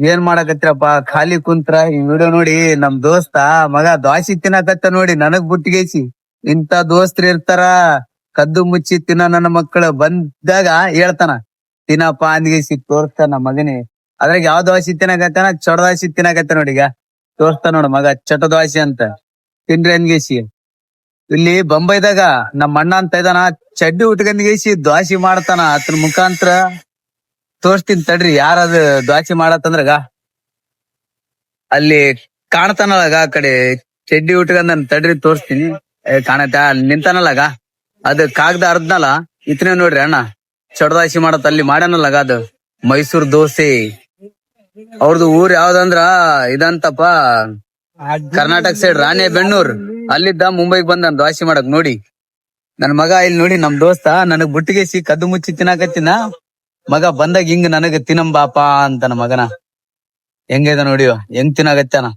ಏನ್ ಮಾಡಕತ್ತಿರಪ್ಪ ಖಾಲಿ ಕುಂತ್ರ ಈ ವಿಡಿಯೋ ನೋಡಿ ನಮ್ ದೋಸ್ತ ಮಗ ದ್ವಾಸಿ ತಿನ್ನಕತ್ತ ನೋಡಿ ನನಗ್ ಬುಟ್ಟಿಗೇಸಿ. ಇಂತ ದೋಸ್ತ್ರು ಇರ್ತಾರ ಕದ್ದು ಮುಚ್ಚಿ ತಿನ್ನ ನನ್ನ ಮಕ್ಕಳು ಬಂದಾಗ ಹೇಳ್ತಾನ ತಿನ್ನಪ್ಪ ಅಂದ್ಗೇಸಿ ತೋರಿಸ್ತಾನ ಮಗನೇ. ಅದ್ರಾಗ ಯಾವ ದ್ವಾಸಿ ತಿನ್ನಕತ್ತಾನ ಚೊಡ ದ್ವಾಸಿ ತಿನ್ನಕತ್ತ ನೋಡಿ ಈಗ ತೋರಿಸ್ತಾನ ನೋಡ ಮಗ ಚಟ ದ್ವಾಸಿ ಅಂತ ತಿನ್ರಿ ಅಂದ್ಗೇಸಿ. ಇಲ್ಲಿ ಬೊಂಬೈದಾಗ ನಮ್ಮ ಅಣ್ಣ ಅಂತ ಇದಾನ ಚಡ್ಡಿ ಉಟ್ಕಂದ್ಗೇಸಿ ದ್ವಾಸಿ ಮಾಡ್ತಾನ ಅದ್ರ ಮುಖಾಂತರ ತೋರ್ಸ್ತೀನಿ ತಡ್ರಿ ಯಾರದು ದ್ವಾಸಿ ಮಾಡತ್ತಂದ್ರಗ ಅಲ್ಲಿ ಕಾಣ್ತಾನಲ್ಲಗ ಆ ಕಡೆ ಚಡ್ಡಿ ಉಟ್ಕೊಂಡ್ ತಡ್ರಿ ತೋರ್ಸ್ತೀನಿ. ಕಾಣತ್ತ ಅಲ್ಲಿ ನಿಂತಾನಲ್ಲಗ ಅದು ಕಾಗದ ಅರ್ದ್ನಲ್ಲ ಇತನೇ ನೋಡ್ರಿ ಅಣ್ಣ ಚೊಡದಾಸಿ ಮಾಡತ್ತ ಅಲ್ಲಿ ಮಾಡ್ಯಾನಲ್ಲಗ ಅದು ಮೈಸೂರ್ ದೋಸೆ. ಅವ್ರದ್ದು ಊರ್ ಯಾವ್ದಂದ್ರ ಇದಂತಪ್ಪ ಕರ್ನಾಟಕ ಸೈಡ್ ರಾಣೆಬೆನ್ನೂರ್. ಅಲ್ಲಿದ್ದ ಮುಂಬೈಗ್ ಬಂದ ದ್ವಾಸಿ ಮಾಡಕ್ ನೋಡಿ ನನ್ ಮಗ. ಇಲ್ಲಿ ನೋಡಿ ನಮ್ ದೋಸ್ತ ನನಗ್ ಬುಟ್ಟಿಗೆಸಿ ಕದ್ದು ಮುಚ್ಚಿ ತಿನ್ನಾಕತ್ತಿನ ಮಗ ಬಂದಾಗ ಹಿಂಗ್ ನನಗ ತಿನ್ನಂಬಾಪ ಅಂತನ ಮಗನ. ಹೆಂಗೈದ ನೋಡಿ ಹೆಂಗ್ ತಿನ್ನಾಗತ್ತಾನ.